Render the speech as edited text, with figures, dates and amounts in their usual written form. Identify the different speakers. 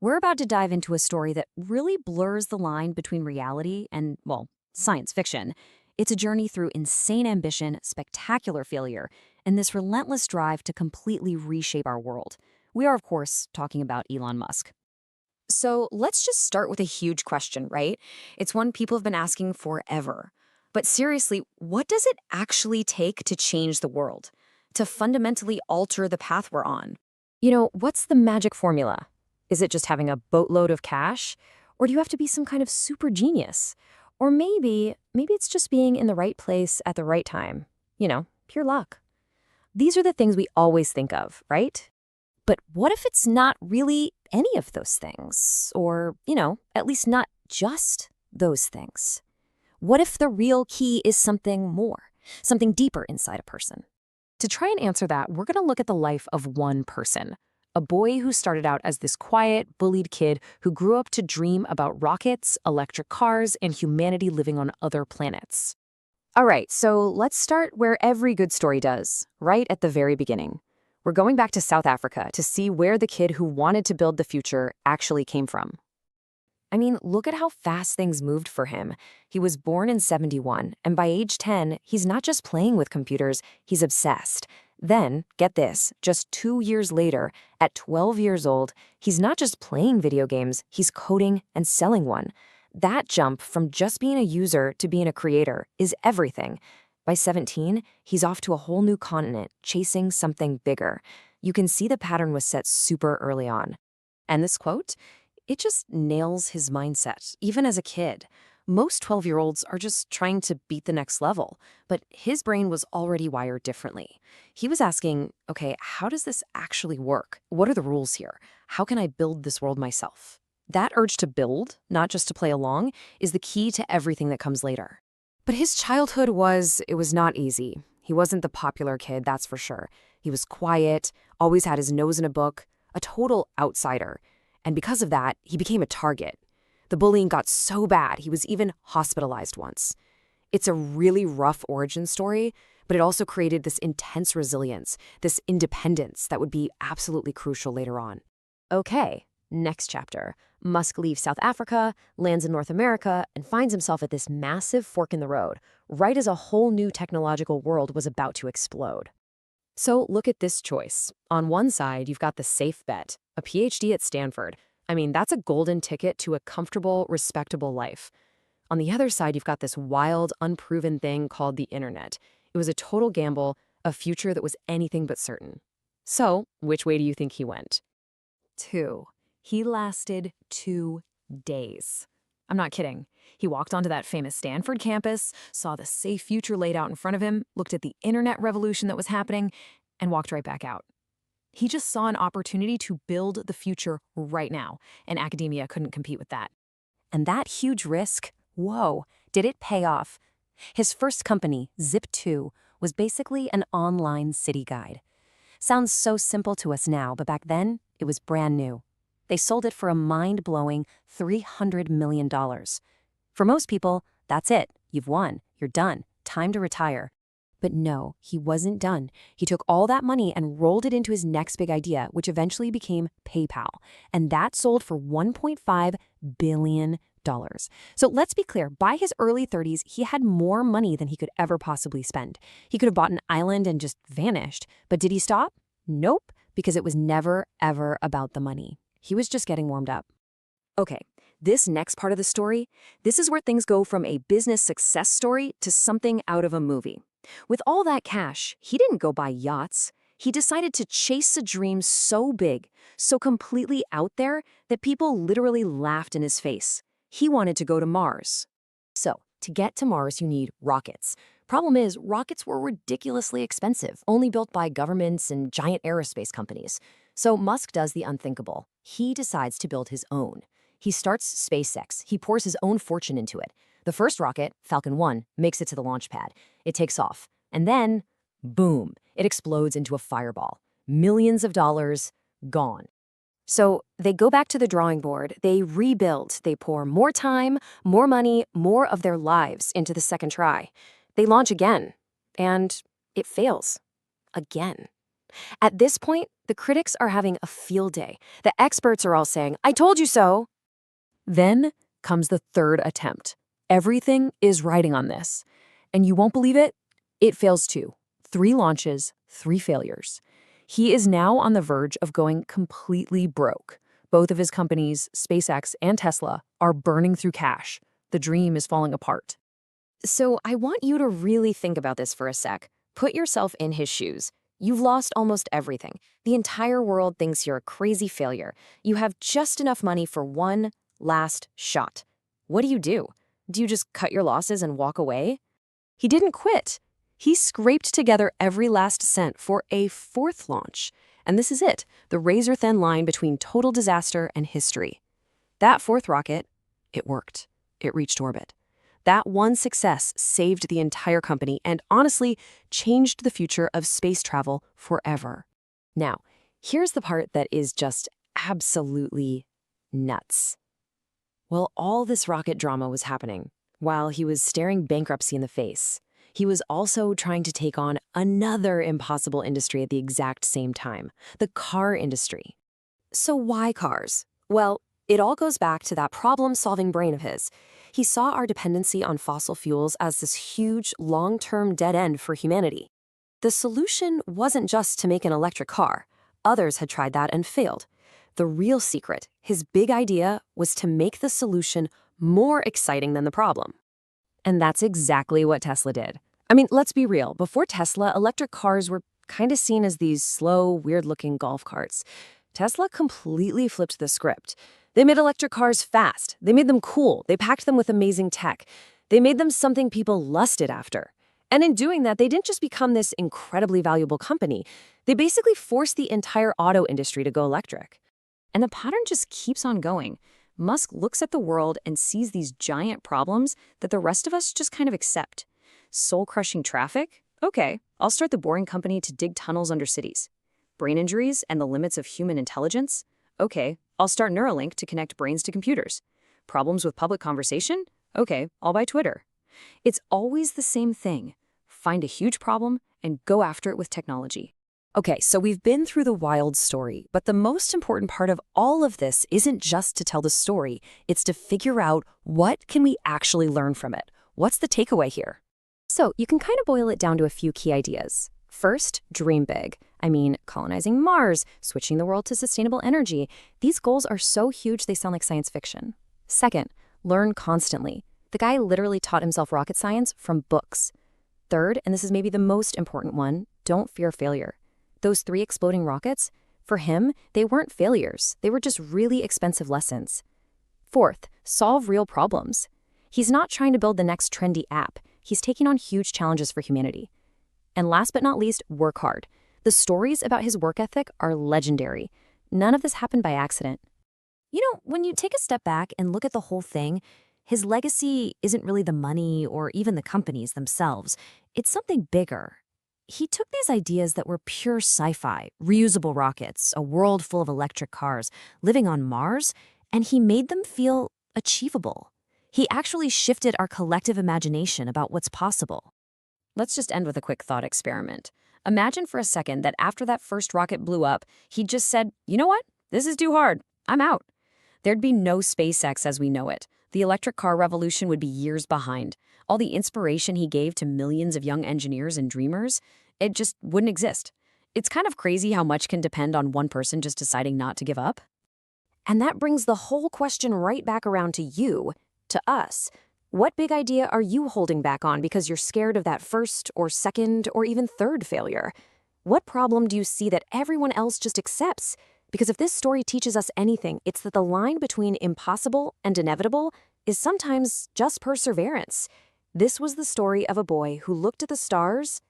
Speaker 1: We're about to dive into a story that really blurs the line between reality and, well, science fiction. It's a journey through insane ambition, spectacular failure, and this relentless drive to completely reshape our world. We are, of course, talking about Elon Musk. So let's just start with a huge question, right? It's one people have been asking forever. But seriously, what does it actually take to change the world? To fundamentally alter the path we're on? What's the magic formula? Is it just having a boatload of cash? Or do you have to be some kind of super genius? Or maybe it's just being in the right place at the right time. Pure luck. These are the things we always think of, right? But what if it's not really any of those things? Or, at least not just those things? What if the real key is something more, something deeper inside a person? To try and answer that, we're going to look at the life of one person, a boy who started out as this quiet, bullied kid who grew up to dream about rockets, electric cars, and humanity living on other planets. All right, so let's start where every good story does, right at the very beginning. We're going back to South Africa to see where the kid who wanted to build the future actually came from. I mean, look at how fast things moved for him. He was born in 71, and by age 10, he's not just playing with computers, he's obsessed. Then, get this, just 2 years later, at 12 years old, he's not just playing video games, he's coding and selling one. That jump from just being a user to being a creator is everything. By 17, he's off to a whole new continent, chasing something bigger. You can see the pattern was set super early on. And this quote? It just nails his mindset, even as a kid. Most 12-year-olds are just trying to beat the next level, but his brain was already wired differently. He was asking, okay, how does this actually work? What are the rules here? How can I build this world myself? That urge to build, not just to play along, is the key to everything that comes later. But his childhood was not easy. He wasn't the popular kid, that's for sure. He was quiet, always had his nose in a book, a total outsider. And because of that, he became a target. The bullying got so bad, he was even hospitalized once. It's a really rough origin story, but it also created this intense resilience, this independence that would be absolutely crucial later on. Okay, next chapter. Musk leaves South Africa, lands in North America, and finds himself at this massive fork in the road, right as a whole new technological world was about to explode. So look at this choice. On one side, you've got the safe bet, a PhD at Stanford. I mean, that's a golden ticket to a comfortable, respectable life. On the other side, you've got this wild, unproven thing called the internet. It was a total gamble, a future that was anything but certain. So, which way do you think he went? 2. He lasted 2 days. I'm not kidding. He walked onto that famous Stanford campus, saw the safe future laid out in front of him, looked at the internet revolution that was happening, and walked right back out. He just saw an opportunity to build the future right now, and academia couldn't compete with that. And that huge risk, whoa, did it pay off? His first company, Zip2, was basically an online city guide. Sounds so simple to us now, but back then, it was brand new. They sold it for a mind-blowing $300 million. For most people, that's it. You've won. You're done. Time to retire. But no, he wasn't done. He took all that money and rolled it into his next big idea, which eventually became PayPal. And that sold for $1.5 billion. So let's be clear, by his early 30s, he had more money than he could ever possibly spend. He could have bought an island and just vanished. But did he stop? Nope, because it was never, ever about the money. He was just getting warmed up. Okay, this next part of the story, this is where things go from a business success story to something out of a movie. With all that cash, he didn't go buy yachts. He decided to chase a dream so big, so completely out there, that people literally laughed in his face. He wanted to go to Mars. So, to get to Mars, you need rockets. Problem is, rockets were ridiculously expensive, only built by governments and giant aerospace companies. So Musk does the unthinkable. He decides to build his own. He starts SpaceX. He pours his own fortune into it. The first rocket, Falcon 1, makes it to the launch pad. It takes off. And then, boom, it explodes into a fireball. Millions of dollars gone. So they go back to the drawing board, they rebuild, they pour more time, more money, more of their lives into the second try. They launch again, and it fails. Again. At this point,
Speaker 2: The critics are having a field day. The experts are all saying, "I told you so." Then comes the third attempt. Everything is riding on this. And you won't believe it, it fails too. 3 launches, 3 failures. He is now on the verge of going completely broke. Both of his companies, SpaceX and Tesla, are burning through cash. The dream is falling apart. So I want you to really think about this for a sec. Put yourself in his shoes. You've lost almost everything. The entire world thinks you're a crazy failure. You have just enough money for one last shot. What do? Do you just cut your losses and walk away? He didn't quit. He scraped together every last cent for a 4th launch. And this is it, the razor-thin line between total disaster and history. That 4th rocket, it worked. It reached orbit. That one success saved the entire company and honestly changed the future of space travel forever. Now, here's the part that is just absolutely nuts. Well, all this rocket drama was happening while he was staring bankruptcy in the face. He was also trying to take on another impossible industry at the exact same time, the car industry. So why cars? Well, it all goes back to that problem-solving brain of his. He saw our dependency on fossil fuels as this huge, long-term dead end for humanity. The solution wasn't just to make an electric car. Others had tried that and failed. The real secret, his big idea, was to make the solution more exciting than the problem. And that's exactly what Tesla did. I mean, let's be real. Before Tesla, electric cars were kind of seen as these slow, weird-looking golf carts. Tesla completely flipped the script. They made electric cars fast. They made them cool. They packed them with amazing tech. They made them something people lusted after. And in doing that, they didn't just become this incredibly valuable company. They basically forced the entire auto industry to go electric. And the pattern just keeps on going. Musk looks at the world and sees these giant problems that the rest of us just kind of accept. Soul-crushing traffic? Okay, I'll start the boring company to dig tunnels under cities. Brain injuries and the limits of human intelligence? Okay, I'll start Neuralink to connect brains to computers. Problems with public conversation? Okay, I'll buy Twitter. It's always the same thing. Find a huge problem and go after it with technology. Okay, so we've been through the wild story, but the most important part of all of this isn't just to tell the story, it's to figure out what can we actually learn from it. What's the takeaway here? So you can kind of boil it down to a few key ideas. First, dream big. I mean, colonizing Mars, switching the world to sustainable energy. These goals are so huge they sound like science fiction. Second, learn constantly. The guy literally taught himself rocket science from books. Third, and this is maybe the most important one, don't fear failure. Those 3 exploding rockets, for him, they weren't failures. They were just really expensive lessons. Fourth, solve real problems. He's not trying to build the next trendy app. He's taking on huge challenges for humanity. And last but not least, work hard. The stories about his work ethic are legendary. None of this happened by accident. You know, when you take a step back and look at the whole thing, his legacy isn't really the money or even the companies themselves. It's something bigger. He took these ideas that were pure sci-fi, reusable rockets, a world full of electric cars, living on Mars, and he made them feel achievable. He actually shifted our collective imagination about what's possible. Let's just end with a quick thought experiment. Imagine for a second that after that first rocket blew up, he just said, you know what? This is too hard. I'm out. There'd be no SpaceX as we know it. The electric car revolution would be years behind. All the inspiration he gave to millions of young engineers and dreamers, it just wouldn't exist. It's kind of crazy how much can depend on one person just deciding not to give up. And that brings the whole question right back around to you, to us. What big idea are you holding back on because you're scared of that first or second or even third failure? What problem do you see that everyone else just accepts? Because if this story teaches us anything, it's that the line between impossible and inevitable is sometimes just perseverance. This was the story of a boy who looked at the stars